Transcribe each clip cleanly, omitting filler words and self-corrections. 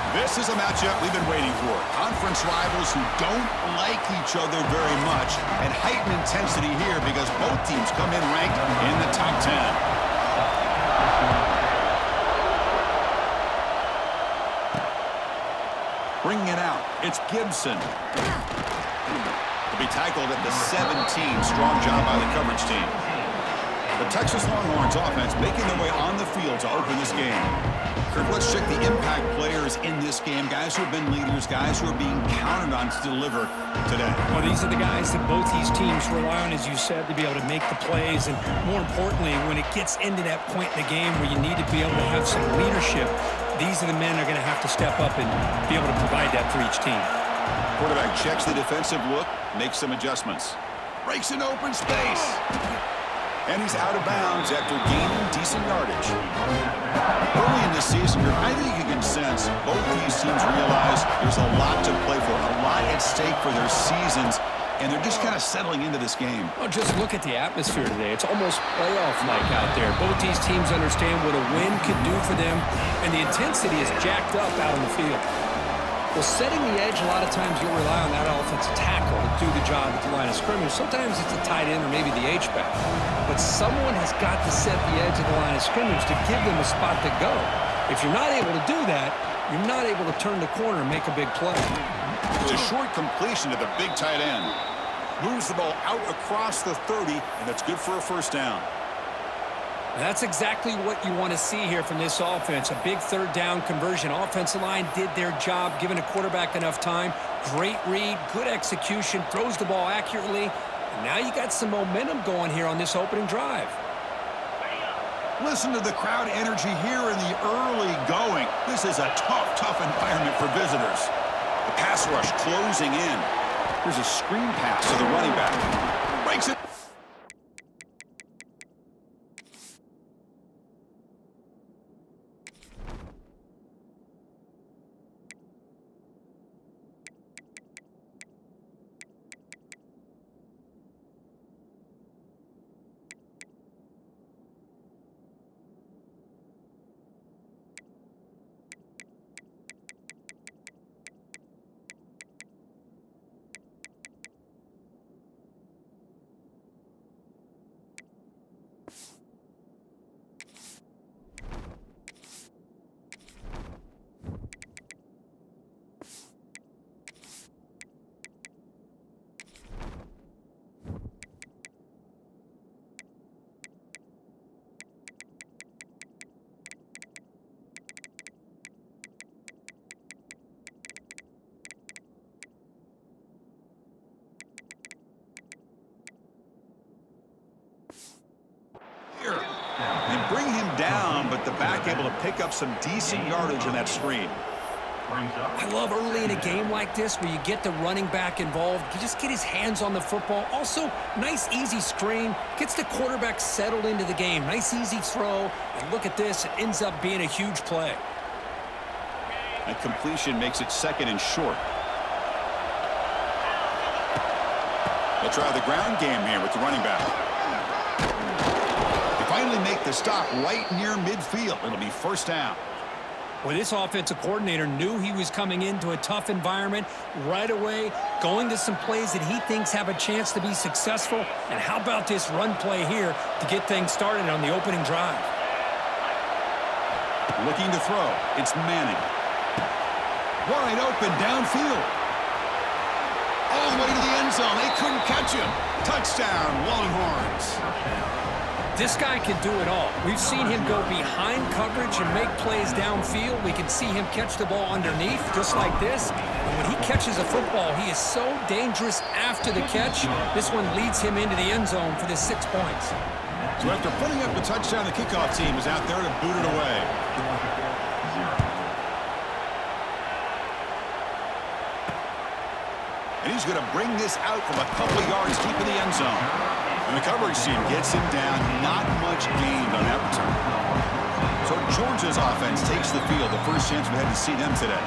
This is a matchup we've been waiting for. Conference rivals who don't like each other very much, and heightened intensity here because both teams come in ranked in the top 10. Bringing it out, it's Gibson. To be tackled at the 17. Strong job by the coverage team. The Texas Longhorns offense making their way on the field to open this game. Kirk, let's check the impact players in this game. Guys who have been leaders, guys who are being counted on to deliver today. Well, these are the guys that both these teams rely on, as you said, to be able to make the plays. And more importantly, when it gets into that point in the game where you need to be able to have some leadership, these are the men that are going to have to step up and be able to provide that for each team. Quarterback checks the defensive look, makes some adjustments. Breaks an open space. And he's out of bounds after gaining decent yardage. Early in the season, I think you can sense both these teams realize there's a lot to play for, a lot at stake for their seasons, and they're just kind of settling into this game. Well, just look at the atmosphere today. It's almost playoff-like out there. Both these teams understand what a win could do for them, and the intensity is jacked up out on the field. Well, setting the edge, a lot of times you'll rely on that offensive tackle to do the job at the line of scrimmage. Sometimes it's a tight end or maybe the H-back. But someone has got to set the edge of the line of scrimmage to give them a spot to go. If you're not able to do that, you're not able to turn the corner and make a big play. It's a short completion to the big tight end. Moves the ball out across the 30, and that's good for a first down. That's exactly what you want to see here from this offense. A big third down conversion. Offensive line did their job, giving a quarterback enough time. Great read, good execution, throws the ball accurately. And now you got some momentum going here on this opening drive. Listen to the crowd energy here in the early going. This is a tough environment for visitors. The pass rush closing in. Here's a screen pass to the running back. Breaks it. And bring him down, but the back able to pick up some decent yardage on that screen. I love early in a game like this where you get the running back involved. You just get his hands on the football. Also, nice, easy screen. Gets the quarterback settled into the game. Nice, easy throw. And look at this. It ends up being a huge play. That completion makes it second and short. They'll try the ground game here with the running back. Finally make the stop right near midfield. It'll be first down. Well, this offensive coordinator knew he was coming into a tough environment right away, going to some plays that he thinks have a chance to be successful. And how about this run play here to get things started on the opening drive? Looking to throw. It's Manning. Wide open downfield. All the way to the end zone. They couldn't catch him. Touchdown, Longhorns. This guy can do it all. We've seen him go behind coverage and make plays downfield. We can see him catch the ball underneath, just like this. And when he catches a football, he is so dangerous after the catch. This one leads him into the end zone for the 6 points. So after putting up the touchdown, the kickoff team is out there to boot it away. And he's going to bring this out from a couple yards deep in the end zone. And the coverage team gets him down. Not much gained on that return. So Georgia's offense takes the field. The first chance we had to see them today.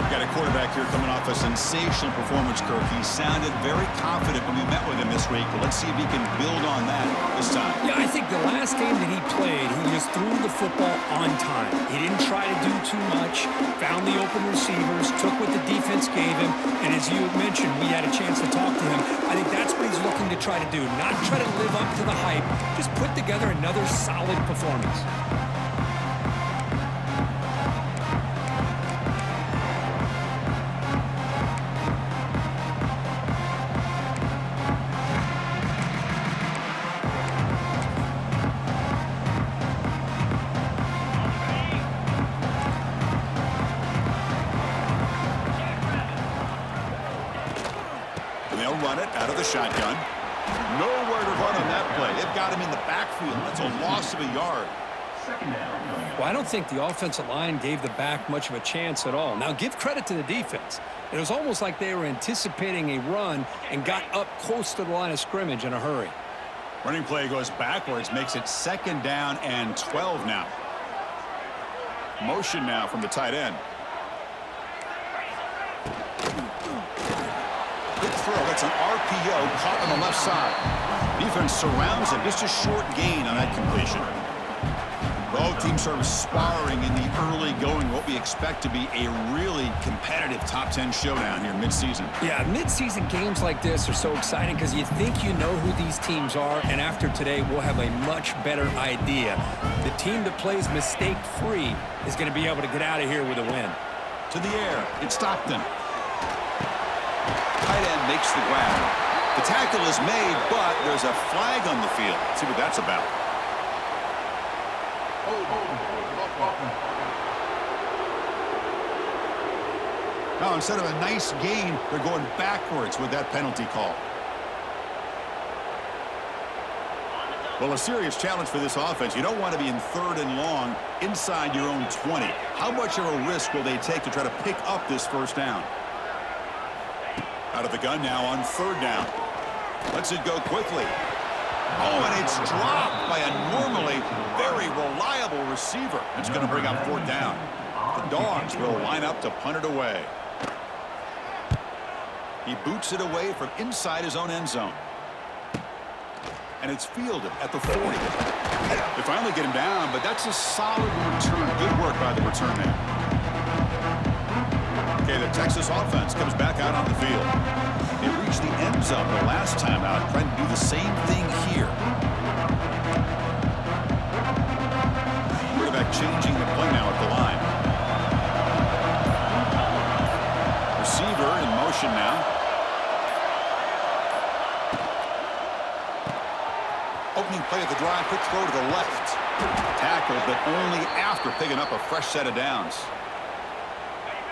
Got a quarterback here coming off a sensational performance, Kirk. He sounded very confident when we met with him this week. But let's see if he can build on that this time. Yeah, I think the last game that he played, he just threw the football on time. He didn't try to do too much, found the open receivers, took what the defense gave him, and as you mentioned, we had a chance to talk to him. I think that's what he's looking to try to do, not try to live up to the hype, just put together another solid performance. Run it out of the shotgun. Nowhere to run on that play. They've got him in the backfield. That's a loss of a yard. Well, I don't think the offensive line gave the back much of a chance at all. Now, give credit to the defense. It was almost like they were anticipating a run and got up close to the line of scrimmage in a hurry. Running play goes backwards, makes it 2nd down and 12 now. Motion now from the tight end. Good throw. That's an RPO caught on the left side. Defense surrounds him. Just a short gain on that completion. Both teams sort of sparring in the early going, what we expect to be a really competitive top 10 showdown here mid-season. Yeah, mid-season games like this are so exciting because you think you know who these teams are, and after today, we'll have a much better idea. The team that plays mistake-free is going to be able to get out of here with a win. To the air. It's Stockton. Tight end makes the grab. The tackle is made, but there's a flag on the field. Let's see what that's about. Now, instead of a nice gain, they're going backwards with that penalty call. Well, a serious challenge for this offense. You don't want to be in 3rd and long inside your own 20. How much of a risk will they take to try to pick up this 1st down? Out of the gun now on 3rd down. Lets it go quickly. Oh, and it's dropped by a normally very reliable receiver. It's going to bring up 4th down. The Dogs will line up to punt it away. He boots it away from inside his own end zone. And it's fielded at the 40. They finally get him down, but that's a solid return. Good work by the return man. Okay, the Texas offense comes back out on the field. They reached the end zone the last time out, trying to do the same thing here. Quarterback changing the play now at the line. Receiver in motion now. Opening play of the drive, quick throw to the left. Tackle, but only after picking up a fresh set of downs.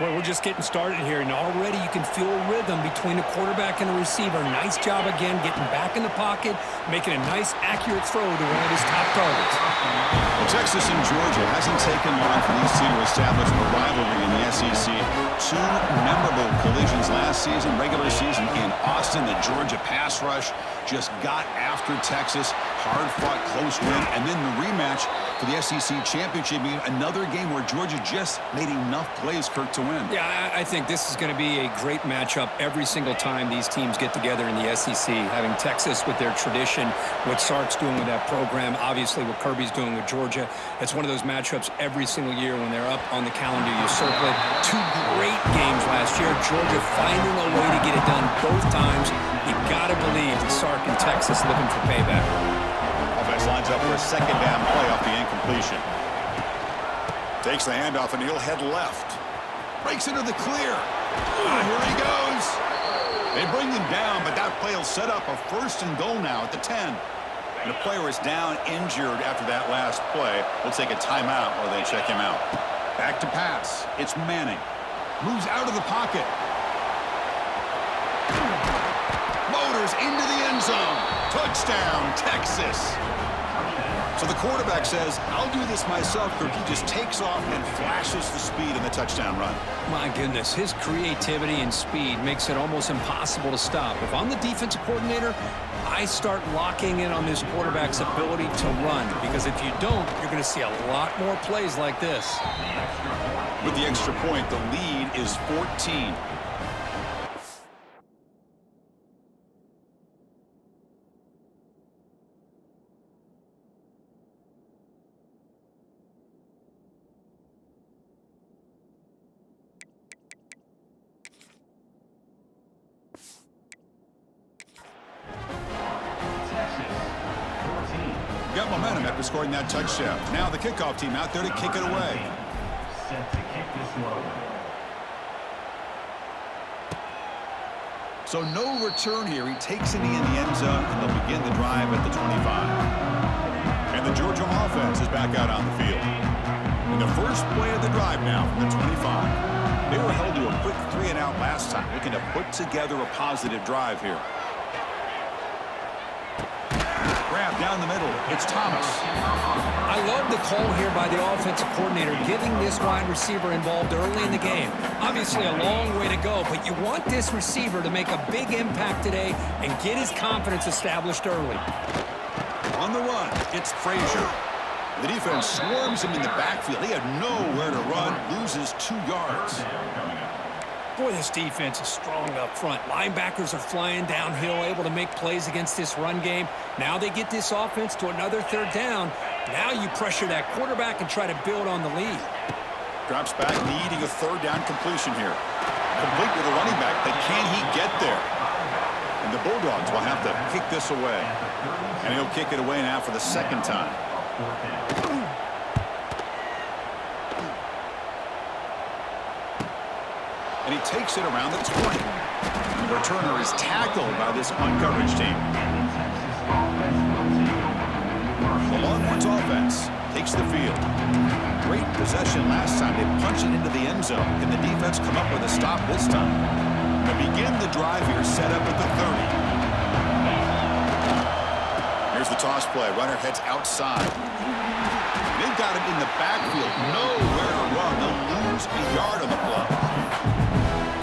Well, we're just getting started here, and already you can feel a rhythm between the quarterback and the receiver. Nice job again, getting back in the pocket, making a nice, accurate throw to one of his top targets. Well, Texas and Georgia hasn't taken long for these two to establish a rivalry in the SEC. 2 memorable collisions last season, regular season in Austin. The Georgia pass rush just got after Texas. Hard-fought, close win, and then the rematch for the SEC championship game. Another game where Georgia just made enough plays, Kirk, to win. Yeah, I think this is going to be a great matchup every single time these teams get together in the SEC. Having Texas with their tradition, what Sark's doing with that program, obviously what Kirby's doing with Georgia. It's one of those matchups every single year when they're up on the calendar. You circle it. 2 great games last year. Georgia finding a way to get it done both times. You got to believe that Sark and Texas looking for payback. Offense lines up for a 2nd down play off the incompletion. Takes the handoff and he'll head left. Breaks into the clear. Here he goes. They bring him down, but that play will set up a 1st and goal now at the 10. And the player is down injured after that last play. We'll take a timeout while they check him out. Back to pass. It's Manning. Moves out of the pocket. Motors into the end zone. Touchdown, Texas. So the quarterback says, I'll do this myself. Kirk, he just takes off and flashes the speed in the touchdown run. My goodness, his creativity and speed makes it almost impossible to stop. If I'm the defensive coordinator, I start locking in on this quarterback's ability to run, because if you don't, you're going to see a lot more plays like this. With the extra point, the lead is 14. Got momentum after scoring that touchdown. Now the kickoff team out there to kick it away. Set to kick this one. So no return here. He takes it in the end zone, and they'll begin the drive at the 25. And the Georgia offense is back out on the field. In the first play of the drive now from the 25. They were held to a quick 3-and-out last time, looking to put together a positive drive here. Grab down the middle. It's Thomas. I love the call here by the offensive coordinator, getting this wide receiver involved early in the game. Obviously a long way to go, but you want this receiver to make a big impact today and get his confidence established early. On the run, it's Frazier. The defense swarms him in the backfield. He had nowhere to run, loses 2 yards. Boy, this defense is strong up front. Linebackers are flying downhill, able to make plays against this run game. Now they get this offense to another 3rd down. Now you pressure that quarterback and try to build on the lead. Drops back, needing a 3rd down completion here. Complete with a running back, but can he get there? And the Bulldogs will have to kick this away. And he'll kick it away now for the 2nd time. And he takes it around the 20. The returner is tackled by this punt-coverage team. The Longhorns offense takes the field. Great possession last time. They punch it into the end zone. Can the defense come up with a stop this time? They begin the drive here, set up at the 30. Here's the toss play. Runner heads outside. They've got him in the backfield. Nowhere to run. They'll lose a yard on the play.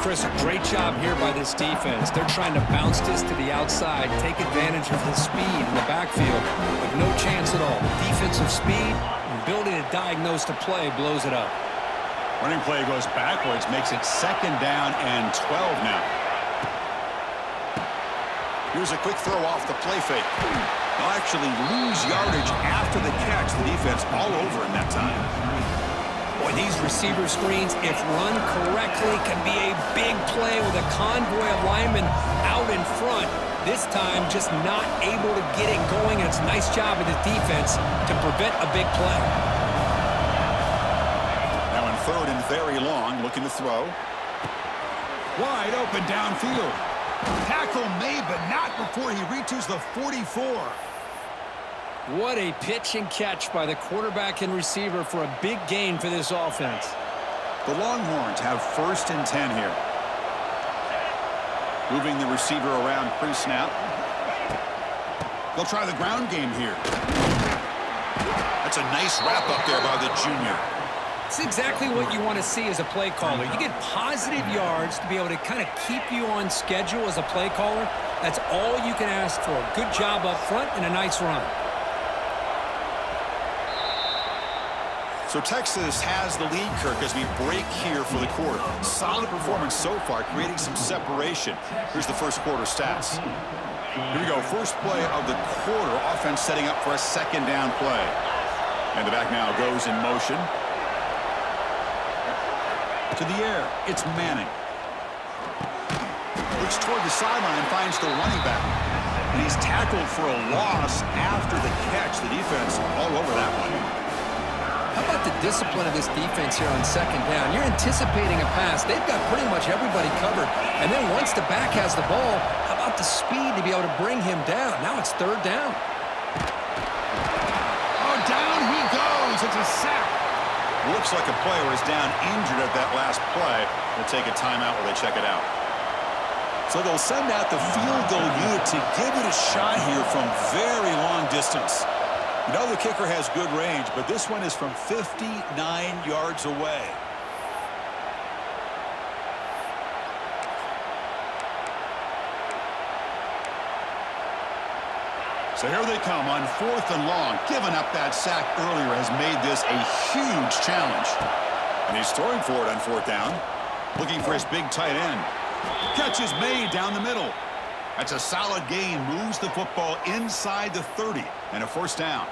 Chris, a great job here by this defense. They're trying to bounce this to the outside, take advantage of his speed in the backfield, with no chance at all. Defensive speed and ability to diagnose the play blows it up. Running play goes backwards, makes it 2nd down and 12 now. Here's a quick throw off the play fake. They'll actually lose yardage after the catch. The defense all over in that time. Boy, these receiver screens, if run correctly, can be a big play with a convoy of linemen out in front. This time, just not able to get it going. And it's a nice job of the defense to prevent a big play. Now in 3rd and very long, looking to throw. Wide open downfield. Tackle made, but not before he reaches the 44. What a pitch and catch by the quarterback and receiver for a big gain for this offense. The Longhorns have 1st and 10 here. Moving the receiver around pre-snap. They'll try the ground game here. That's a nice wrap up there by the junior. It's exactly what you want to see as a play caller. You get positive yards to be able to kind of keep you on schedule as a play caller. That's all you can ask for. Good job up front and a nice run. So Texas has the lead, Kirk, as we break here for the quarter. Solid performance so far, creating some separation. Here's the first quarter stats. Here we go, first play of the quarter. Offense setting up for a 2nd down play. And the back now goes in motion. To the air, it's Manning. Looks toward the sideline, finds the running back. And he's tackled for a loss after the catch. The defense all over that one. How about the discipline of this defense here on 2nd down? You're anticipating a pass. They've got pretty much everybody covered. And then once the back has the ball, how about the speed to be able to bring him down? Now it's 3rd down. Oh, down he goes. It's a sack. Looks like a player is down injured at that last play. They'll take a timeout while they check it out. So they'll send out the field goal unit to give it a shot here from very long distance. You know the kicker has good range, but this one is from 59 yards away. So here they come on 4th and long. Giving up that sack earlier has made this a huge challenge. And he's throwing for it on 4th down. Looking for his big tight end. Catch is made down the middle. That's a solid gain. Moves the football inside the 30 and a 1st down.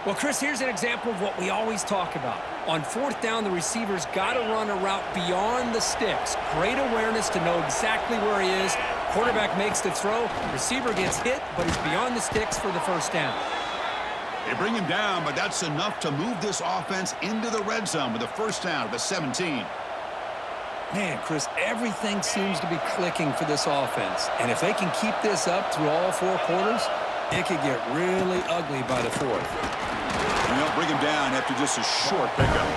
Well, Chris, here's an example of what we always talk about. On 4th down, the receiver's got to run a route beyond the sticks. Great awareness to know exactly where he is. Quarterback makes the throw. Receiver gets hit, but he's beyond the sticks for the 1st down. They bring him down, but that's enough to move this offense into the red zone with a 1st down at the 17. Man, Chris, everything seems to be clicking for this offense. And if they can keep this up through all 4 quarters, it could get really ugly by the 4th. And they'll bring him down after just a short pickup.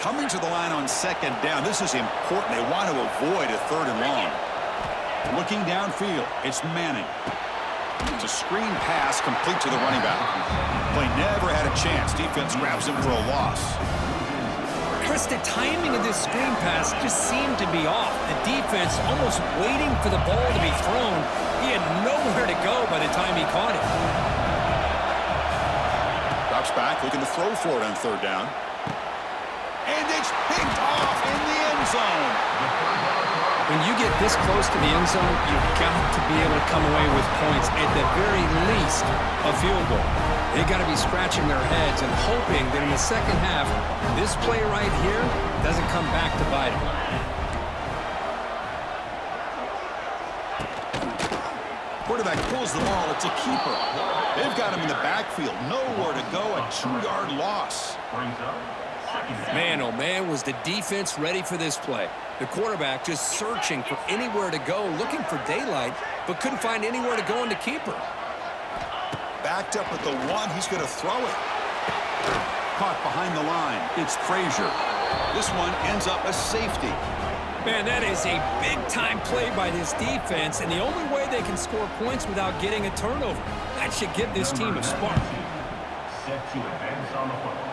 Coming to the line on 2nd down. This is important. They want to avoid a 3rd and long. Looking downfield, it's Manning. It's a screen pass complete to the running back. Play never had a chance. Defense grabs him for a loss. Chris, the timing of this screen pass just seemed to be off. The defense almost waiting for the ball to be thrown. He had nowhere to go by the time he caught it. Drops back, looking to throw for it on 3rd down. And it's picked off in the end zone. When you get this close to the end zone, you've got to be able to come away with points, at the very least, a field goal. They got to be scratching their heads and hoping that in the 2nd half, this play right here doesn't come back to bite them. Quarterback pulls the ball. It's a keeper. They've got him in the backfield. Nowhere to go. A 2-yard loss. Man, oh man, was the defense ready for this play. The quarterback just searching for anywhere to go, looking for daylight, but couldn't find anywhere to go in the keeper. Backed up at the 1. He's going to throw it. Caught behind the line. It's Frazier. This one ends up a safety. Man, that is a big-time play by this defense, and the only way they can score points without getting a turnover. That should give this team a spark. Set to advance on the football.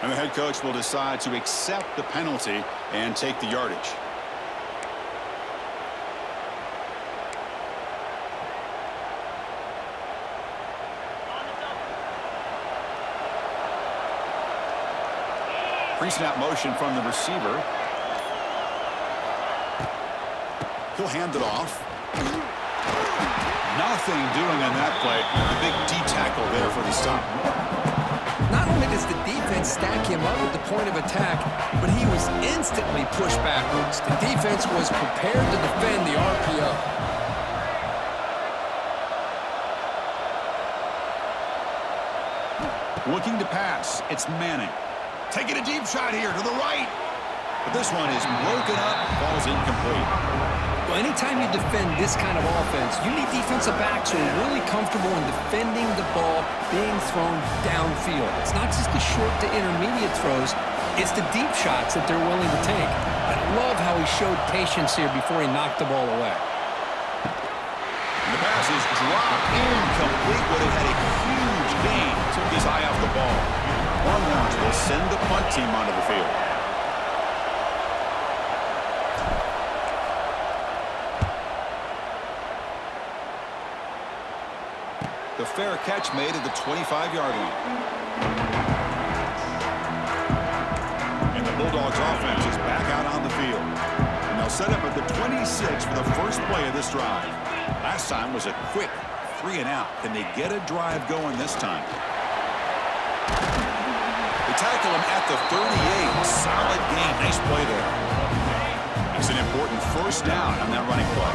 And the head coach will decide to accept the penalty and take the yardage. Pre-snap motion from the receiver. He'll hand it off. Nothing doing on that play. The big D-tackle there for the stop. Not only does the defense stack him up at the point of attack, but he was instantly pushed backwards. The defense was prepared to defend the RPO. Looking to pass. It's Manning. Taking a deep shot here to the right. But this one is broken up. Ball's incomplete. Well, anytime you defend this kind of offense, you need defensive backs who are really comfortable in defending the ball being thrown downfield. It's not just the short to intermediate throws, it's the deep shots that they're willing to take. I love how he showed patience here before he knocked the ball away. And the pass is dropped incomplete, but it had a huge gain. Took his eye off the ball. Longhorns will send the punt team onto the field. The fair catch made at the 25-yard line. And the Bulldogs offense is back out on the field. And they'll set up at the 26 for the first play of this drive. Last time was a quick 3-and-out. Can they get a drive going this time? They tackle him at the 38. Solid gain. Nice play there. It's an important first down on that running play.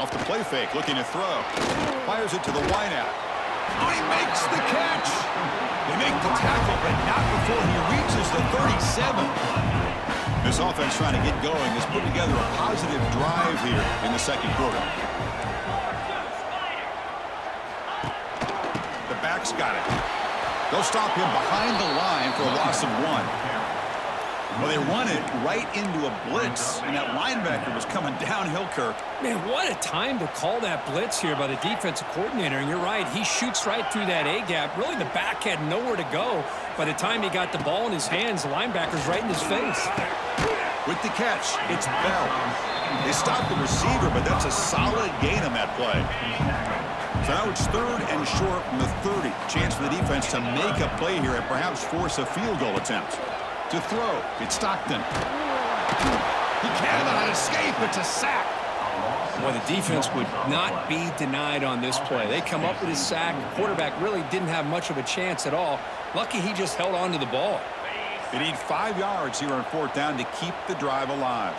Off the play fake, looking to throw. Fires it to the wideout. Oh, he makes the catch. They make the tackle, but not before he reaches the 37. This offense trying to get going has put together a positive drive here in the second quarter. The back's got it. They'll stop him behind the line for a loss of 1. Well, they run it right into a blitz, and that linebacker was coming downhill, Kirk. Man, what a time to call that blitz here by the defensive coordinator. And you're right, he shoots right through that A-gap. Really, the back had nowhere to go. By the time he got the ball in his hands, the linebacker's right in his face. With the catch, it's Bell. They stopped the receiver, but that's a solid gain on that play. So now it's 3rd and short from the 30. Chance for the defense to make a play here and perhaps force a field goal attempt. To throw, it's Stockton. He cannot escape. It's a sack. Well, the defense would not be denied on this play. They come up with a sack. The quarterback really didn't have much of a chance at all. Lucky he just held on to the ball. They need 5 yards here on 4th down to keep the drive alive.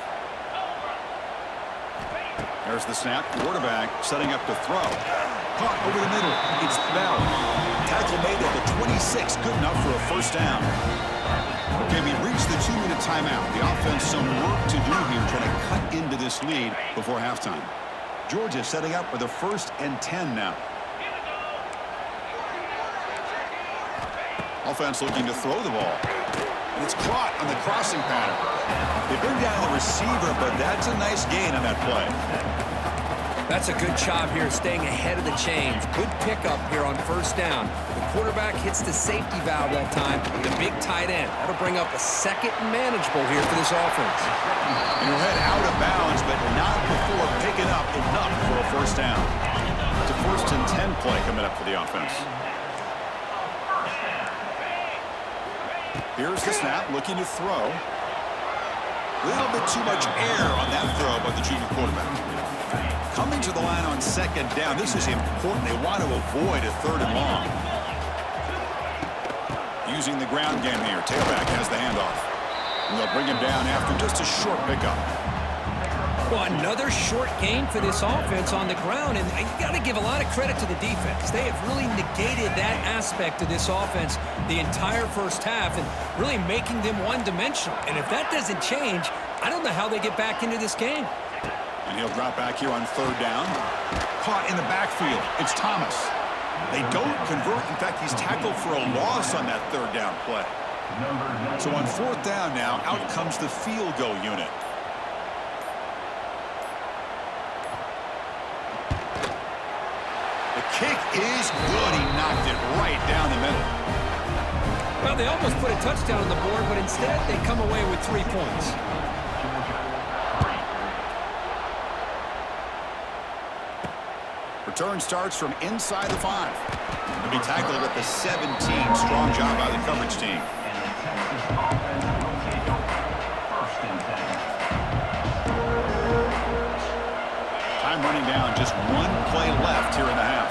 There's the snap. Quarterback setting up to throw. Caught over the middle. It's Bell. Tackle made at the 26. Good enough for a first down. Okay, we reached the 2-minute timeout. The offense some work to do here trying to cut into this lead before halftime. Georgia setting up for the 1st and 10 now. Offense looking to throw the ball. And it's caught on the crossing pattern. They bring down the receiver, but that's a nice gain on that play. That's a good job here, staying ahead of the chains. Good pickup here on 1st down. The quarterback hits the safety valve that time, the big tight end. That'll bring up a 2nd and manageable here for this offense. And he'll head out of bounds, but not before picking up enough for a 1st down. It's a 1st and 10 play coming up for the offense. Here's the snap, looking to throw. A little bit too much air on that throw by the junior quarterback. Coming to the line on 2nd down. This is important. They want to avoid a 3rd and long. Using the ground game here. Tailback has the handoff. And they'll bring him down after just a short pickup. Well, another short game for this offense on the ground, and you got to give a lot of credit to the defense. They have really negated that aspect of this offense the entire 1st half and really making them one-dimensional. And if that doesn't change, I don't know how they get back into this game. And he'll drop back here on 3rd down. Caught in the backfield. It's Thomas. They don't convert. In fact, he's tackled for a loss on that 3rd down play. So on 4th down now, out comes the field goal unit. The kick is good. He knocked it right down the middle. Well, they almost put a touchdown on the board, but instead they come away with 3 points. Return starts from inside the 5. He'll be tackled at the 17. Strong job by the coverage team. Time running down. Just 1 play left here in the half.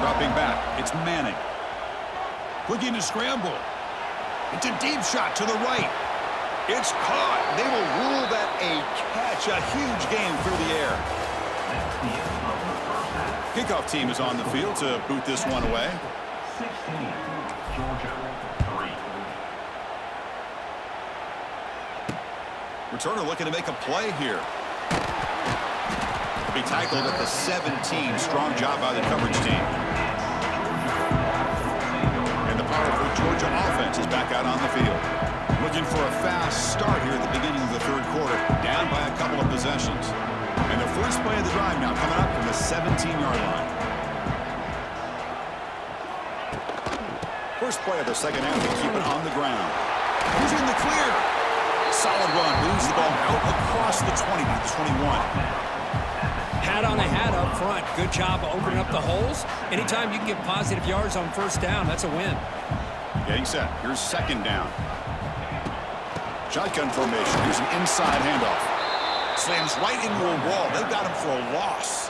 Dropping back. It's Manning. Looking to scramble. It's a deep shot to the right. It's caught. They will rule that a catch. A huge game through the air. Kickoff team is on the field to boot this one away. 16, Georgia 3. Returner looking to make a play here. He'll be tackled at the 17. Strong job by the coverage team. And the powerful Georgia offense is back out on the field. Looking for a fast start here at the beginning of the 3rd quarter. Down by a couple of possessions. And the first play of the drive now coming up from the 17-yard line. First play of the 2nd half to keep it on the ground. Who's in the clear? Solid run. Moves the ball out across the 20 to the 21. Hat on a hat up front. Good job of opening up the holes. Anytime you can get positive yards on 1st down, that's a win. Getting set. Here's 2nd down. Shotgun formation. Here's an inside handoff. Slams right into a wall. They've got him for a loss.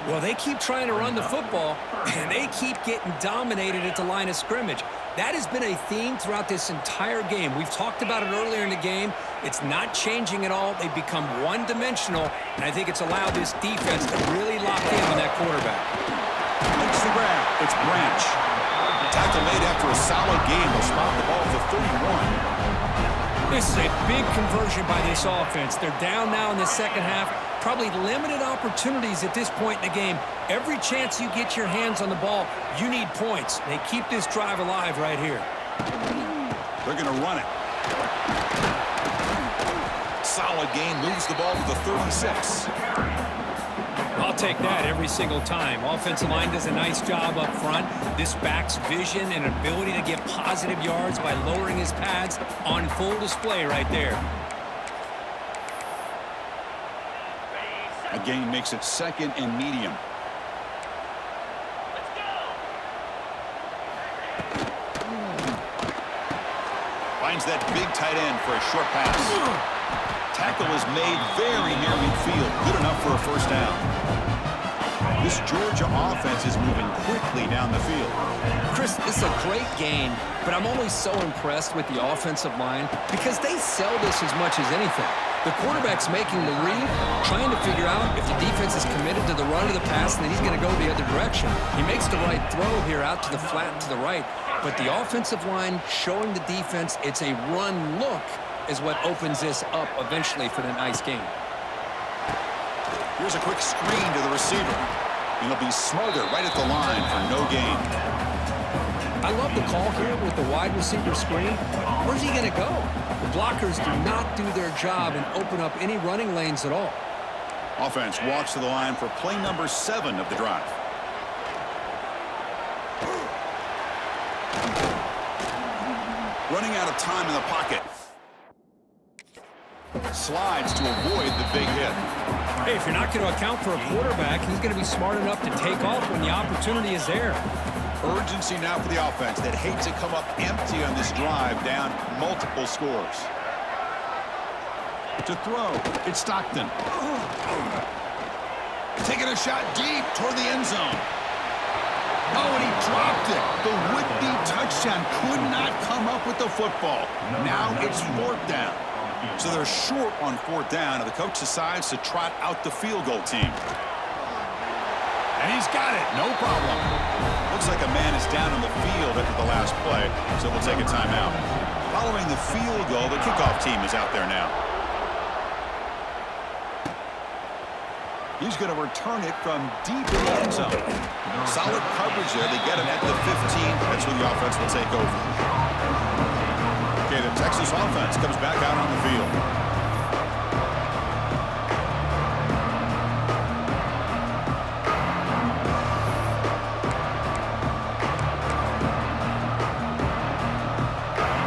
Well, they keep trying to run the football, and they keep getting dominated at the line of scrimmage. That has been a theme throughout this entire game. We've talked about it earlier in the game. It's not changing at all. They've become one-dimensional, and I think it's allowed this defense to really lock in on that quarterback. Makes the grab. It's Branch. Tackle made after a solid game. They'll spot the ball at the 31. This is a big conversion by this offense. They're down now in the second half. Probably limited opportunities at this point in the game. Every chance you get your hands on the ball, you need points. They keep this drive alive right here. They're going to run it. Solid game, moves the ball to the 36. I'll take that every single time. Offensive line does a nice job up front. This back's vision and ability to get positive yards by lowering his pads on full display right there. A gain makes it second and medium. Finds that big tight end for a short pass. Tackle is made very near midfield. Good enough for a first down. This Georgia offense is moving quickly down the field. Chris, this is a great game, but I'm always so impressed with the offensive line because they sell this as much as anything. The quarterback's making the read, trying to figure out if the defense is committed to the run or the pass, and then he's going to go the other direction. He makes the right throw here out to the flat to the right, but the offensive line showing the defense it's a run look is what opens this up eventually for the nice game. Here's a quick screen to the receiver. And he'll be smothered right at the line for no gain. I love the call here with the wide receiver screen. Where's he going to go? The blockers do not do their job and open up any running lanes at all. Offense walks to the line for play number 7 of the drive. Running out of time in the pocket. Slides to avoid the big hit. Hey, if you're not going to account for a quarterback, he's going to be smart enough to take off when the opportunity is there. Urgency now for the offense that hates to come up empty on this drive, down multiple scores. To throw, it's Stockton. Taking a shot deep toward the end zone. Oh, and he dropped it. The would-be touchdown could not come up with the football. Now it's 4th down. So they're short on 4th down, and the coach decides to trot out the field goal team. And he's got it, no problem. Looks like a man is down on the field after the last play, so we'll take a timeout. Following the field goal, the kickoff team is out there now. He's going to return it from deep in the end zone. Solid coverage there. They get him at the 15. That's when the offense will take over. Okay, the Texas offense comes back out on the field.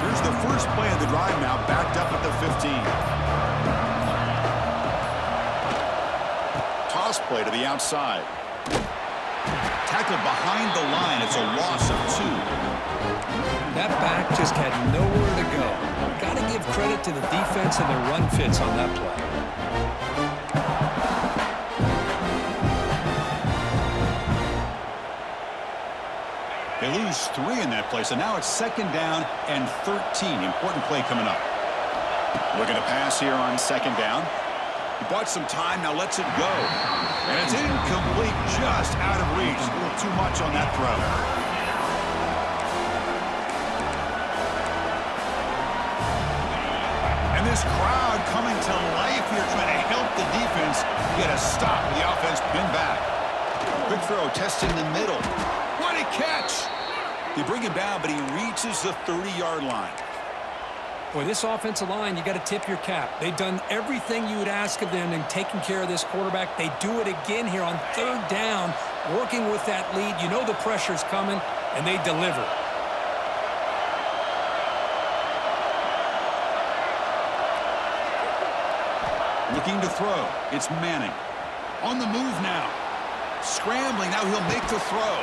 Here's the first play of the drive now, backed up at the 15. Toss play to the outside. Tackled behind the line. It's a loss of 2. That back just had nowhere to go. Got to give credit to the defense and their run fits on that play. They lose 3 in that play, so now it's 2nd down and 13. Important play coming up. Looking to pass here on 2nd down. He bought some time, now lets it go. And it's incomplete, just out of reach. A little too much on that throw. And this crowd coming to life here, trying to help the defense get a stop. The offense pinned back. Good throw, testing the middle. What a catch! They bring him down, but he reaches the 30-yard line. Boy, this offensive line, you got to tip your cap. They've done everything you would ask of them in taking care of this quarterback. They do it again here on 3rd down, working with that lead. You know the pressure's coming, and they deliver. Looking to throw. It's Manning. On the move now. Scrambling. Now he'll make the throw.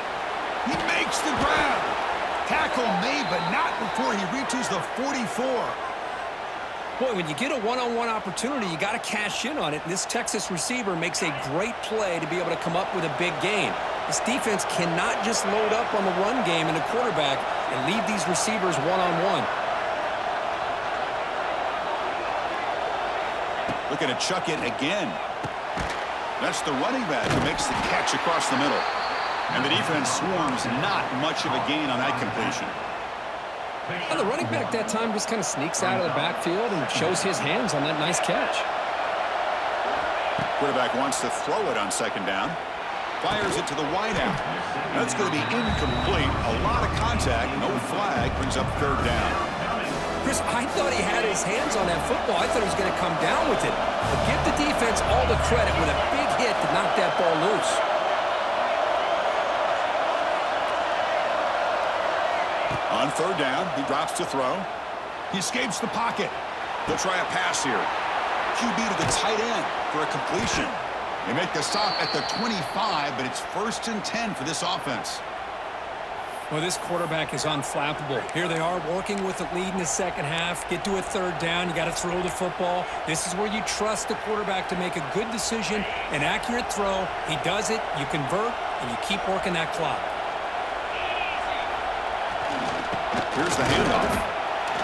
He makes the grab. Tackle made, but not before he reaches the 44. Boy, when you get a one-on-one opportunity, you got to cash in on it. And this Texas receiver makes a great play to be able to come up with a big gain. This defense cannot just load up on the run game and the quarterback. and leave these receivers one-on-one. Looking to chuck it again. That's the running back who makes the catch across the middle. And the defense swarms not much of a gain on that completion. And the running back that time just kind of sneaks out of the backfield and shows his hands on that nice catch. Quarterback wants to throw it on second down. Fires it to the wideout. That's going to be incomplete. A lot of contact. No flag. Brings up third down. Chris, I thought he had his hands on that football. I thought he was going to come down with it. But give the defense all the credit with a big hit to knock that ball loose. On third down, he drops to throw. He escapes the pocket. They'll try a pass here. QB to the tight end for a completion. They make the stop at the 25, but it's 1st and 10 for this offense. Well, this quarterback is unflappable. Here they are working with the lead in the second half. Get to a third down. You got to throw the football. This is where you trust the quarterback to make a good decision, an accurate throw. He does it, you convert, and you keep working that clock. Here's the handoff.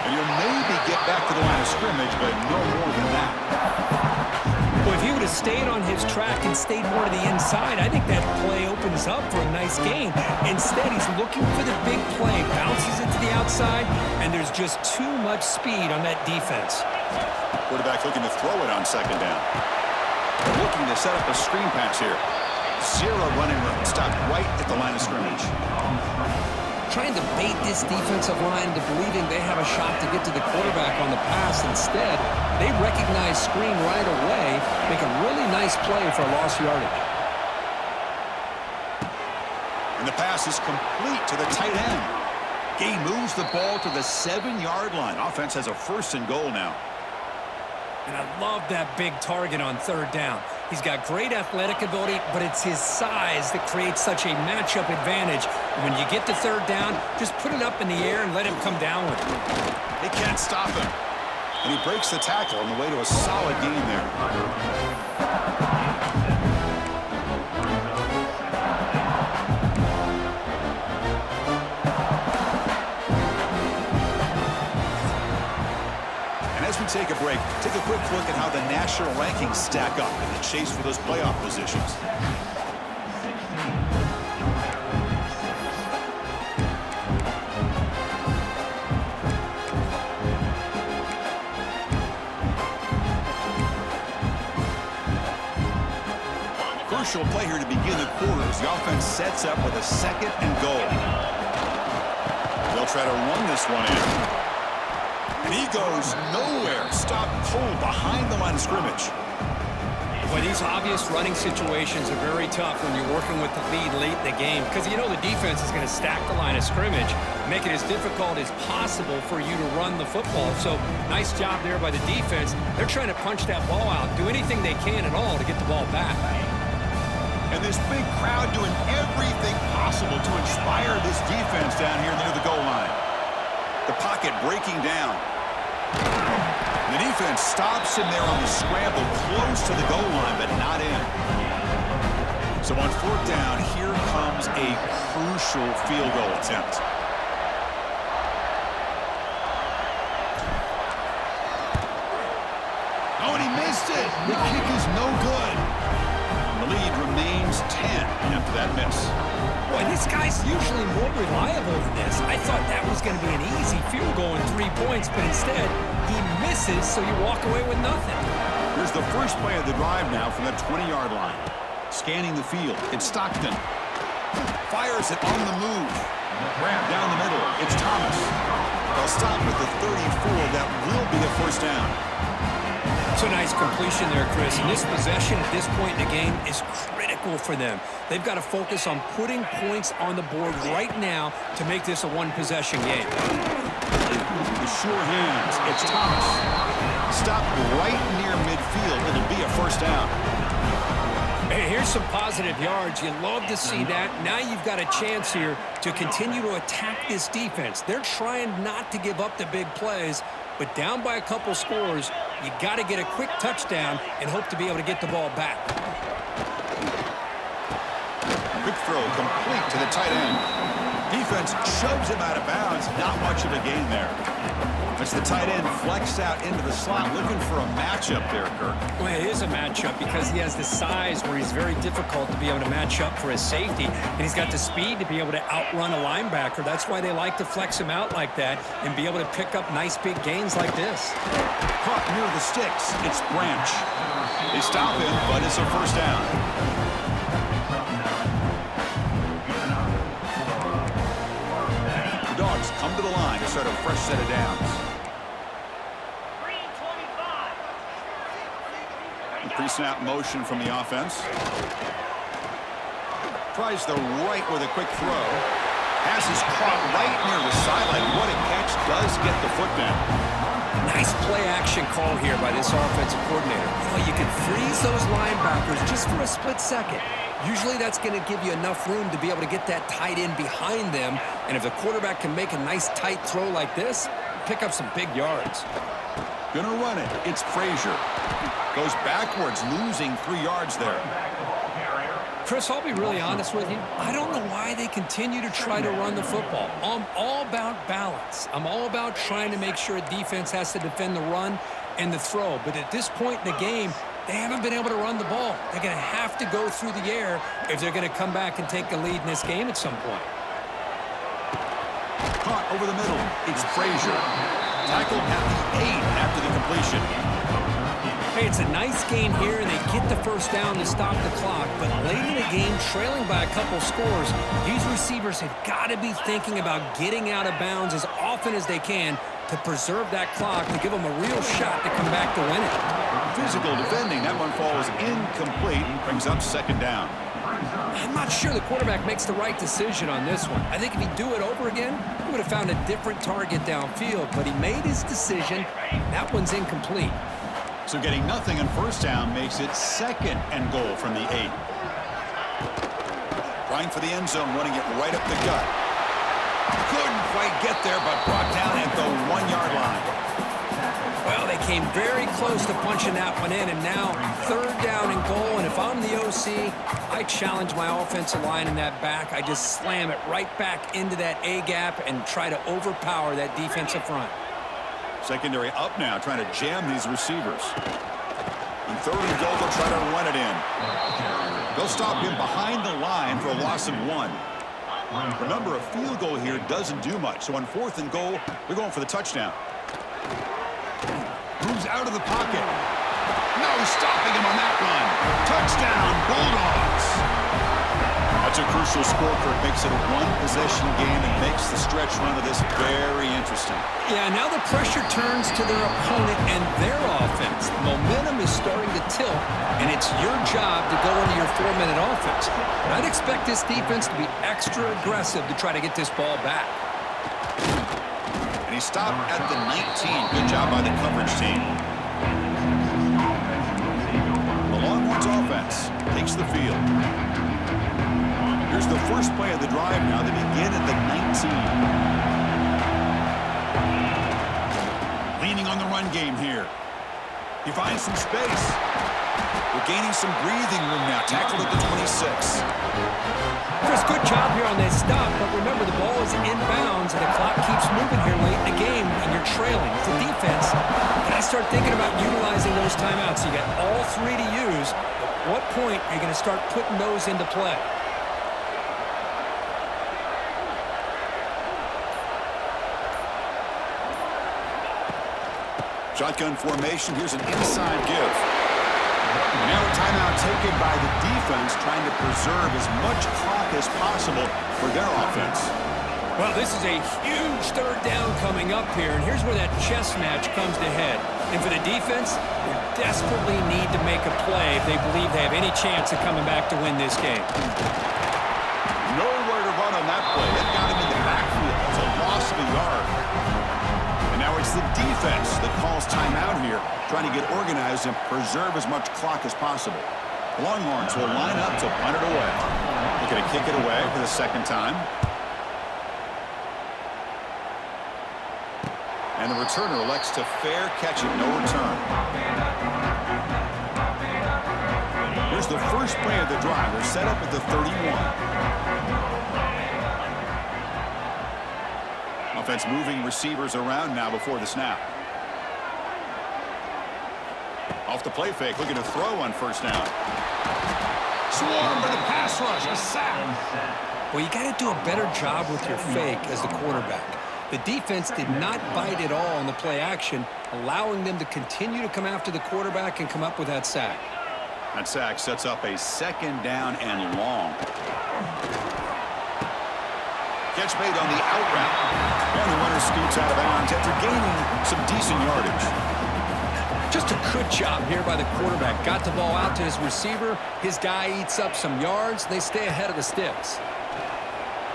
And you'll maybe get back to the line of scrimmage, but no more than that. Well, if he would have stayed on his track and stayed more to the inside, I think that play opens up for a nice gain. Instead, he's looking for the big play, bounces it to the outside, and there's just too much speed on that defense. Quarterback looking to throw it on second down. Looking to set up a screen pass here. Zero running room. Stopped right at the line of scrimmage. Trying to bait this defensive line into believing they have a shot to get to the quarterback on the pass. Instead, they recognize screen right away, make a really nice play for lost yardage. And the pass is complete to the tight end. Gay moves the ball to the 7-yard line. Offense has a 1st and goal now. And I love that big target on third down. He's got great athletic ability, but it's his size that creates such a matchup advantage. When you get to third down, just put it up in the air and let him come down with it. They can't stop him. And he breaks the tackle on the way to a solid gain there. As we take a break, take a quick look at how the national rankings stack up in the chase for those playoff positions. Crucial play here to begin the quarter as the offense sets up with a 2nd and goal. They'll try to run this one in. And he goes nowhere. Stop cold behind the line of scrimmage. Well, these obvious running situations are very tough when you're working with the lead late in the game because you know the defense is going to stack the line of scrimmage, make it as difficult as possible for you to run the football. So nice job there by the defense. They're trying to punch that ball out, do anything they can at all to get the ball back. And this big crowd doing everything possible to inspire this defense down here near the goal line. The pocket breaking down. The defense stops him there on the scramble close to the goal line, but not in. So on 4th down, here comes a crucial field goal attempt. Oh, and he missed it. The kick is no good. The lead remains 10 after that miss. Boy, this guy's usually more reliable than this. I thought that was going to be an easy field goal in 3 points, but instead, he misses, so you walk away with nothing. Here's the first play of the drive now from the 20-yard line. Scanning the field, it's Stockton. Fires it on the move. Grab down the middle, it's Thomas. They'll stop at the 34. That will be a 1st down. It's a nice completion there, Chris. And this possession at this point in the game is critical for them. They've got to focus on putting points on the board right now to make this a one-possession game. The sure hands, it's Thomas. Stopped right near midfield. It'll be a 1st down. Hey, here's some positive yards. You love to see that. Now you've got a chance here to continue to attack this defense. They're trying not to give up the big plays, but down by a couple scores, you got to get a quick touchdown and hope to be able to get the ball back. Quick throw complete to the tight end. Defense shoves him out of bounds. Not much of a gain there. It's the tight end flex out into the slot, looking for a matchup there, Kirk. Well, it is a matchup because he has the size where he's very difficult to be able to match up for his safety, and he's got the speed to be able to outrun a linebacker. That's why they like to flex him out like that and be able to pick up nice big gains like this. Caught near the sticks. It's Branch. They stop him, but it's a first down. The Dogs come to the line to start a fresh set of downs. Pre-snap motion from the offense. Tries the right with a quick throw. Pass is caught right near the sideline. What a catch. Does get the foot down. Nice play action call here by this offensive coordinator. Well, you can freeze those linebackers just for a split second. Usually that's going to give you enough room to be able to get that tight end behind them. And if the quarterback can make a nice tight throw like this, pick up some big yards. Gonna run it. It's Frazier. Goes backwards, losing 3 yards there. Chris, I'll be really honest with you. I don't know why they continue to try to run the football. I'm all about balance. I'm all about trying to make sure a defense has to defend the run and the throw. But at this point in the game, they haven't been able to run the ball. They're going to have to go through the air if they're going to come back and take a lead in this game at some point. Caught over the middle. It's Frazier. Tackled at the 8 after the completion. Hey, it's a nice gain here, and they get the first down to stop the clock. But late in the game, trailing by a couple scores, these receivers have got to be thinking about getting out of bounds as often as they can to preserve that clock, to give them a real shot to come back to win it. Physical defending. That one falls incomplete and brings up second down. I'm not sure the quarterback makes the right decision on this one. I think if he'd do it over again, he would have found a different target downfield. But he made his decision. That one's incomplete. So getting nothing on first down makes it second and goal from the 8. Trying for the end zone, running it right up the gut. Couldn't quite get there, but brought down at the 1-yard line. Well, they came very close to punching that one in, and now third down and goal. And if I'm the OC, I challenge my offensive line in that back. I just slam it right back into that A-gap and try to overpower that defensive front. Secondary up now, trying to jam these receivers. On third and goal, they'll try to run it in. They'll stop him behind the line for a loss of 1. Remember, a field goal here doesn't do much. So on fourth and goal, they're going for the touchdown. Moves out of the pocket. No stopping him on that run. Touchdown, Bulldogs. That's a crucial score, Kirk. Makes it a one-possession game and makes the stretch run of this very interesting. Yeah, now the pressure turns to their opponent and their offense. Momentum is starting to tilt, and it's your job to go into your 4-minute offense. But I'd expect this defense to be extra aggressive to try to get this ball back. And he stopped at the 19. Good job by the coverage team. The Longhorns offense takes the field. Here's the first play of the drive now. They begin at the 19. Leaning on the run game here. He finds some space. We're gaining some breathing room now. Tackled at the 26. Chris, good job here on that stop, but remember the ball is inbounds and the clock keeps moving here late in the game and you're trailing. It's a defense. And I start thinking about utilizing those timeouts. You got all 3 to use. At what point are you going to start putting those into play? Shotgun formation. Here's an inside give. Now a timeout taken by the defense, trying to preserve as much clock as possible for their offense. Well, this is a huge third down coming up here, and here's where that chess match comes to head. And for the defense, they desperately need to make a play if they believe they have any chance of coming back to win this game. Nowhere to run on that play. That got him in the backfield. It's a loss of a yard. And now it's the defense that calls timeout here, trying to get organized and preserve as much clock as possible. The Longhorns will line up to punt it away. They're going to kick it away for the second time. And the returner elects to fair catch it, no return. Here's the first play of the drive. They're set up at the 31. Offense moving receivers around now before the snap. Off the play fake, looking to throw on first down. Swarmed by the pass rush, a sack. Well, you got to do a better job with your fake as the quarterback. The defense did not bite at all on the play action, allowing them to continue to come after the quarterback and come up with that sack. That sack sets up a second down and long. Catch made on the out route. And the runner scoots out of bounds after gaining some decent yardage. Just a good job here by the quarterback. Got the ball out to his receiver. His guy eats up some yards. They stay ahead of the sticks.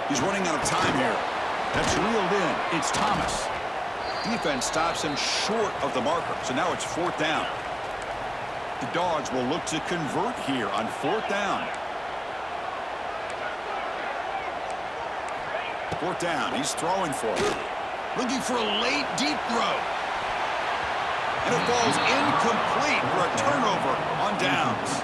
He's running out of time here. That's reeled in. It's Thomas. Defense stops him short of the marker. So now it's fourth down. The Dogs will look to convert here on fourth down. Fourth down. He's throwing for it. Looking for a late, deep throw. And it falls incomplete for a turnover on downs.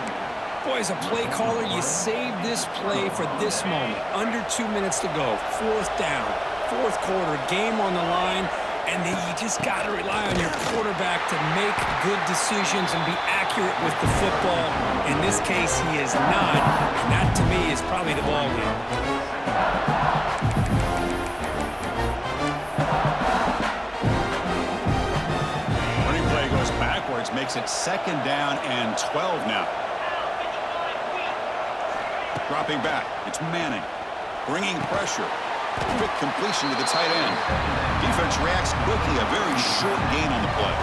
Boy, as a play caller, you save this play for this moment. Under 2 minutes to go. Fourth down. Fourth quarter. Game on the line. And then you just got to rely on your quarterback to make good decisions and be accurate with the football. In this case, he is not. And that, to me, is probably the ball game. Backwards makes it second down and 12 now. Dropping back, it's Manning. Bringing pressure. Quick completion to the tight end. Defense reacts quickly, a very short gain on the play.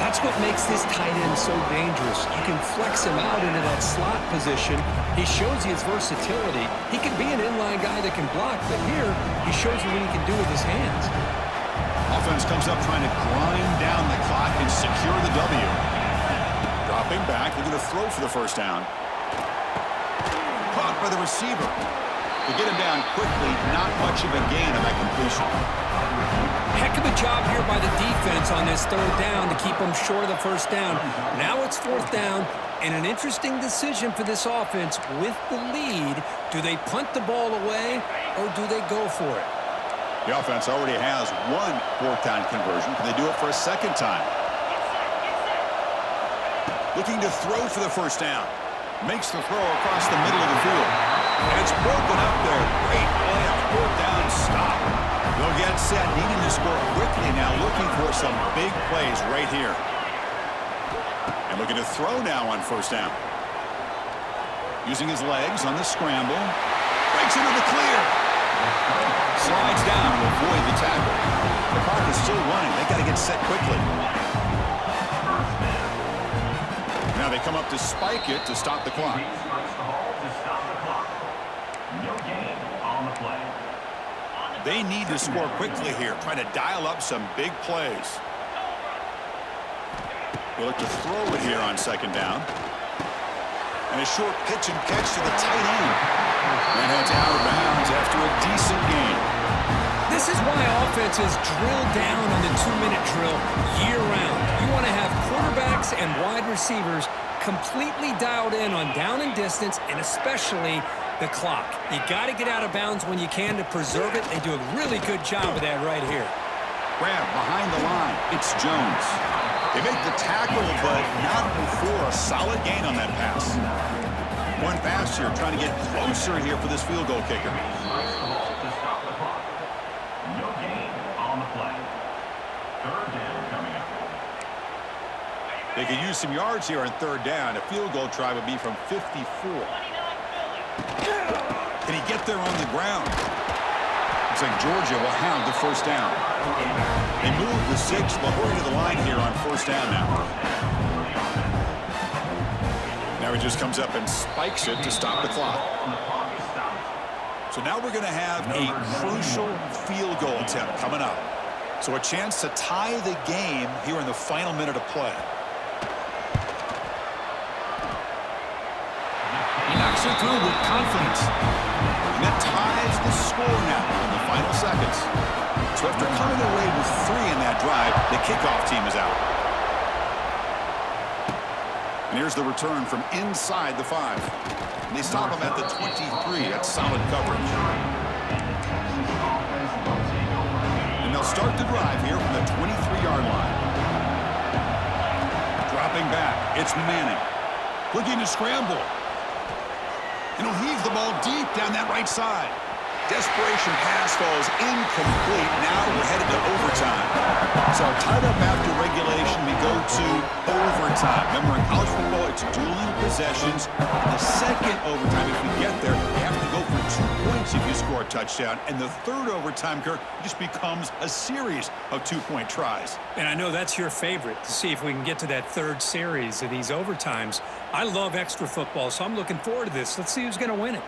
That's what makes this tight end so dangerous. You can flex him out into that slot position. He shows you his versatility. He can be an inline guy that can block, but here he shows you what he can do with his hands. Offense comes up trying to grind down the clock and secure the W. Dropping back, they're going to throw for the first down. Caught by the receiver. To get him down quickly, not much of a gain on that completion. Heck of a job here by the defense on this third down to keep them short of the first down. Now it's fourth down, and an interesting decision for this offense with the lead. Do they punt the ball away, or do they go for it? The offense already has one fourth down conversion. Can they do it for a second time? Looking to throw for the first down. Makes the throw across the middle of the field. And it's broken up there. Great play on fourth down stop. They'll get set, needing to score quickly now, looking for some big plays right here. And looking to throw now on first down. Using his legs on the scramble. Breaks into the clear. Slides down to avoid the tackle. The clock is still running. They got to get set quickly. Now they come up to spike it to stop the clock. They need to score quickly here, trying to dial up some big plays. They look to throw it here on second down. And a short pitch and catch to the tight end. And heads out of bounds after a decent gain. This is why offenses drill down on the 2-minute drill year-round. You want to have quarterbacks and wide receivers completely dialed in on down and distance, and especially the clock. You got to get out of bounds when you can to preserve it. They do a really good job of that right here. Grab behind the line. It's Jones. They make the tackle, but not before a solid gain on that pass. One pass here, trying to get closer here for this field goal kicker. No gain on the play. Third down coming up. They could use some yards here on third down. A field goal try would be from 54. Can he get there on the ground? Looks like Georgia will have the first down. They move the 6, but hurry to the line here on first down now. Now he just comes up and spikes it to stop the clock. So now we're going to have a crucial field goal attempt coming up. So a chance to tie the game here in the final minute of play. He knocks it through with confidence. And that ties the score now in the final seconds. So after coming away with 3 in that drive, the kickoff team is out. And here's the return from inside the 5. And they stop him at the 23. That's solid coverage. start the drive here from the 23-yard line. Dropping back, it's Manning. Looking to scramble. And he'll heave the ball deep down that right side. Desperation pass falls incomplete. Now we're headed to overtime. So tied up after regulation, we go to overtime. Remember, in college football, it's dueling possessions. In the second overtime, if we get there, we have to go for 2 points if you score a touchdown. And the third overtime, Kirk, just becomes a series of 2-point tries. And I know that's your favorite, to see if we can get to that third series of these overtimes. I love extra football, so I'm looking forward to this. Let's see who's going to win it.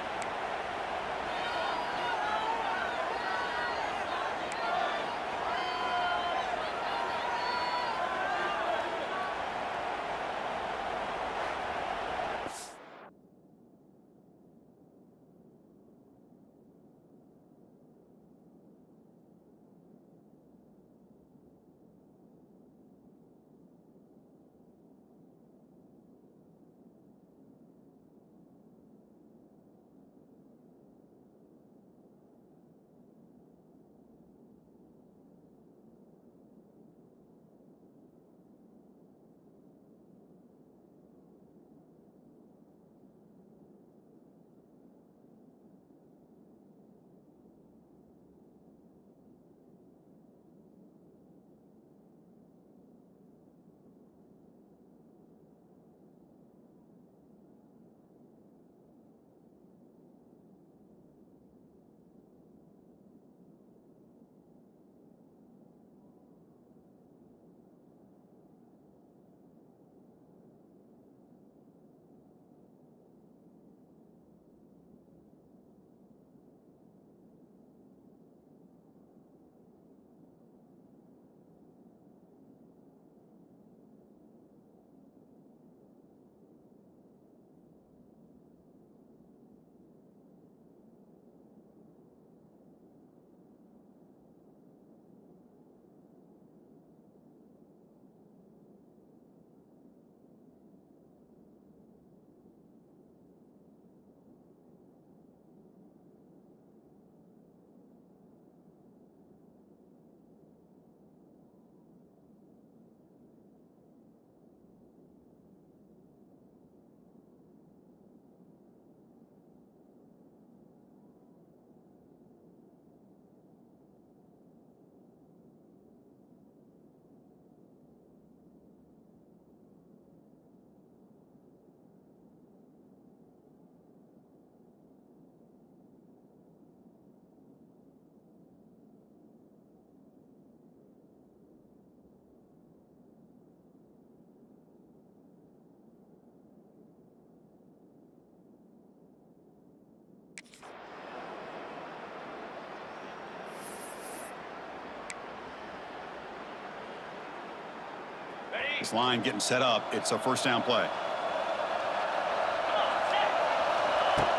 This line getting set up. It's a first down play.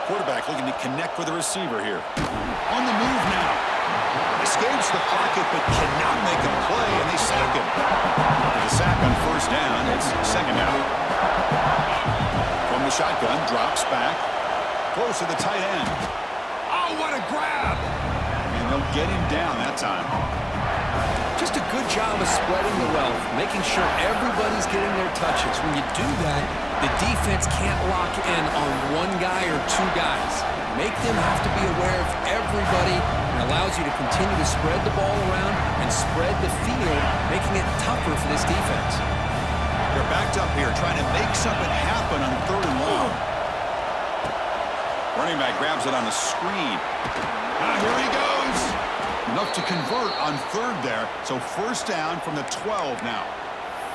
Quarterback looking to connect with the receiver here. On the move now. Escapes the pocket but cannot make a play, and they sack him. With a sack on first down, it's second down. From the shotgun, drops back. Close to the tight end. Oh, what a grab! And they'll get him down that time. Just a good job of spreading the wealth, making sure everybody's getting their touches. When you do that, the defense can't lock in on one guy or two guys. Make them have to be aware of everybody, and allows you to continue to spread the ball around and spread the field, making it tougher for this defense. They're backed up here trying to make something happen on third and long. Running back grabs it on the screen. Here he goes. Enough to convert on third there. So first down from the 12 now.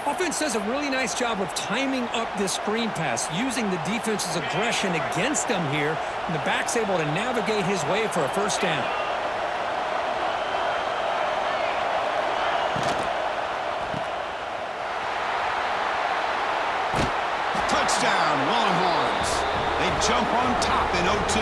Offense does a really nice job of timing up this screen pass, using the defense's aggression against them here, and the back's able to navigate his way for a first down. Touchdown, Longhorns. They jump on top in OT.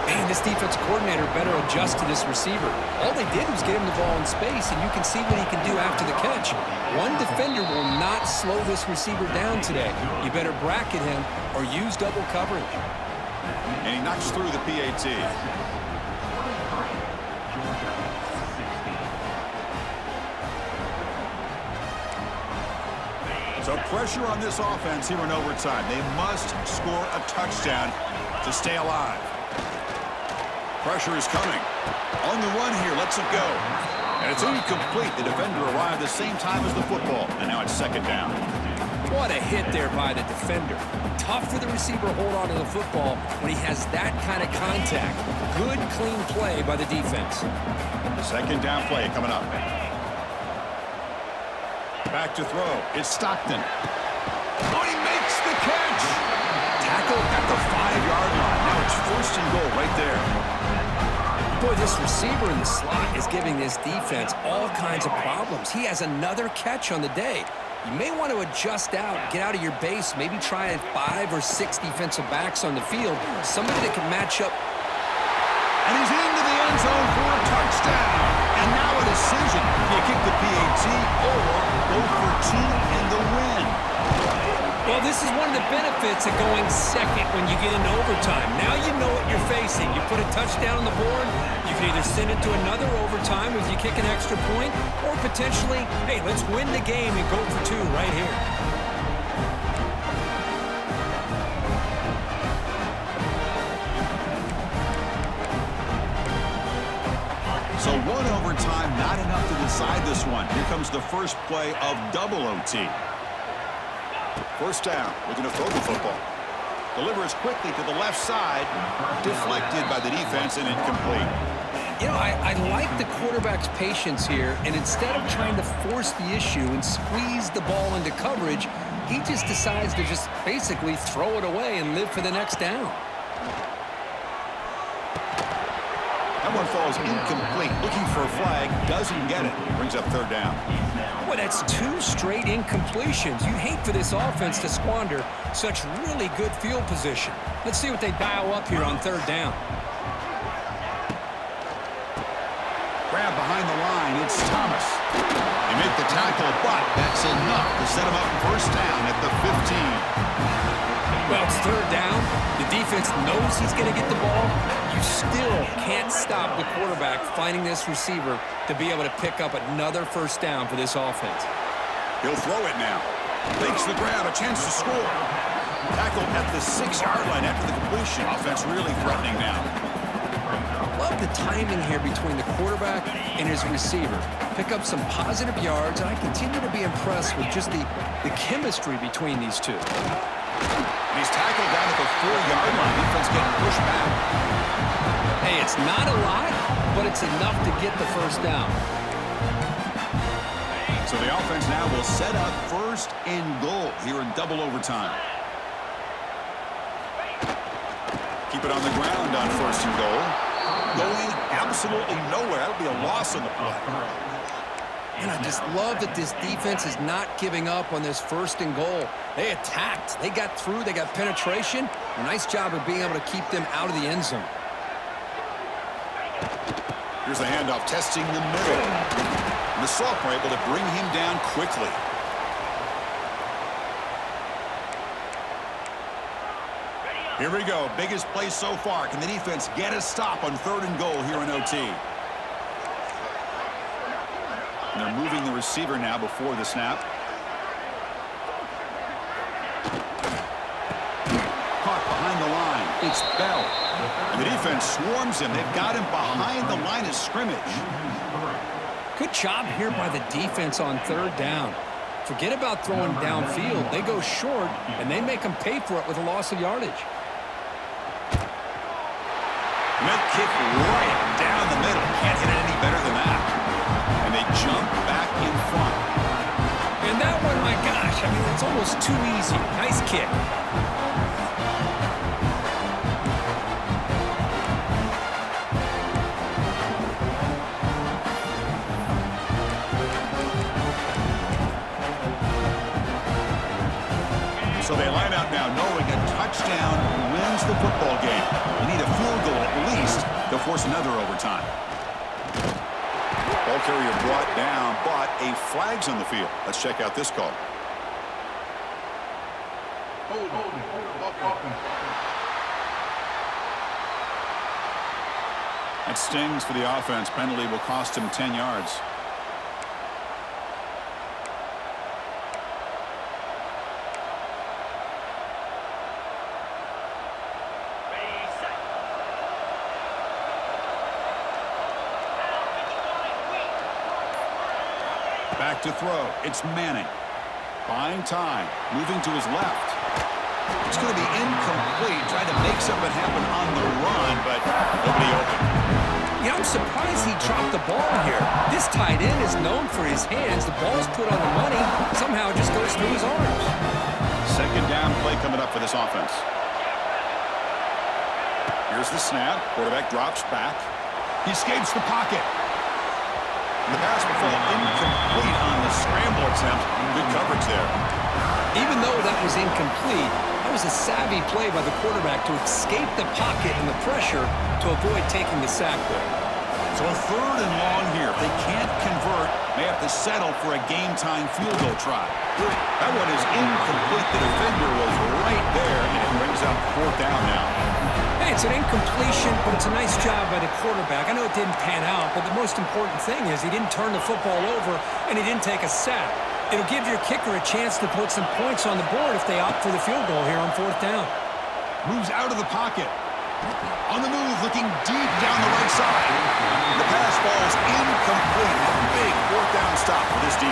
Man, this defense coordinator better adjust to this receiver. All they did was get him the ball in space, and you can see what he can do after the catch. One defender will not slow this receiver down today. You better bracket him or use double coverage. And he knocks through the PAT. So pressure on this offense here in overtime. They must score a touchdown to stay alive. Pressure is coming. On the run here, lets it go. And it's incomplete. The defender arrived the same time as the football. And now it's second down. What a hit there by the defender. Tough for the receiver to hold on to the football when he has that kind of contact. Good, clean play by the defense. Second down play coming up. Back to throw. It's Stockton. Oh, he makes the catch. Tackle at the 5-yard line. Now it's first and goal right there. Boy, this receiver in the slot is giving this defense all kinds of problems. He has another catch on the day. You may want to adjust out, get out of your base, maybe try 5 or 6 defensive backs on the field, somebody that can match up. And he's into the end zone for a touchdown. And now a decision. Do you kick the PAT or go for 2 and the win? Well, this is one of the benefits of going second when you get into overtime. Now you know what you're facing. You put a touchdown on the board, you can either send it to another overtime if you kick an extra point, or potentially, hey, let's win the game and go for 2 right here. So one overtime, not enough to decide this one. Here comes the first play of double OT. First down, looking to throw the football. Delivers quickly to the left side. Deflected by the defense and incomplete. You know, I like the quarterback's patience here, and instead of trying to force the issue and squeeze the ball into coverage, he just decides to just basically throw it away and live for the next down. That one falls incomplete. Looking for a flag, doesn't get it. Brings up third down. Boy, that's 2 straight incompletions. You hate for this offense to squander such really good field position. Let's see what they dial up here on third down. Grab behind the line. It's Thomas. They make the tackle, but that's enough to set him up first down at the 15. Well, it's third down. The defense knows he's going to get the ball. You still can't stop the quarterback finding this receiver to be able to pick up another first down for this offense. He'll throw it now. Makes the grab, a chance to score. Tackle at the 6-yard line after the completion. Offense really threatening now. Love the timing here between the quarterback and his receiver. Pick up some positive yards, and I continue to be impressed with just the chemistry between these two. And he's tackled down at the 4-yard line. Defense getting pushed back. Hey, it's not a lot, but it's enough to get the first down. So the offense now will set up first and goal here in double overtime. Keep it on the ground on first and goal. Going absolutely nowhere. That'll be a loss on the play. And I just love that this defense is not giving up on this first and goal. They attacked. They got through. They got penetration. A nice job of being able to keep them out of the end zone. Here's the handoff, testing the middle. And the sophomore able to bring him down quickly. Here we go. Biggest play so far. Can the defense get a stop on third and goal here in OT? And they're moving the receiver now before the snap. Caught behind the line. It's Bell. And the defense swarms him. They've got him behind the line of scrimmage. Good job here by the defense on third down. Forget about throwing downfield. They go short, and they make them pay for it with a loss of yardage. And that kick right down the middle. Can't hit it any better than that. And they jump back in front. And that one, my gosh, I mean, it's almost too easy. Nice kick. So they line out now knowing a touchdown wins the football game. You need a field goal at least to force another overtime. Ball carrier brought down, but a flag's on the field. Let's check out this call. That stings for the offense. Penalty will cost him 10 yards. Back to throw. It's Manning. Buying time. Moving to his left. It's going to be incomplete. Trying to make something happen on the run, but nobody open. Yeah, I'm surprised he dropped the ball here. This tight end is known for his hands. The ball's put on the money. Somehow it just goes through his arms. Second down play coming up for this offense. Here's the snap. Quarterback drops back. He escapes the pocket. The pass will fall incomplete on the scramble attempt. Good coverage there. Even though that was incomplete, that was a savvy play by the quarterback to escape the pocket and the pressure to avoid taking the sack there. So a third and long here. If they can't convert, may have to settle for a game-time field goal try. That one is incomplete. The defender was right there, and it brings up fourth down now. Hey, it's an incompletion, but it's a nice job by the quarterback. I know it didn't pan out, but the most important thing is he didn't turn the football over, and he didn't take a sack. It'll give your kicker a chance to put some points on the board if they opt for the field goal here on fourth down. Moves out of the pocket. On the move, looking deep down the right side. The pass falls incomplete. A big fourth down stop for this defense.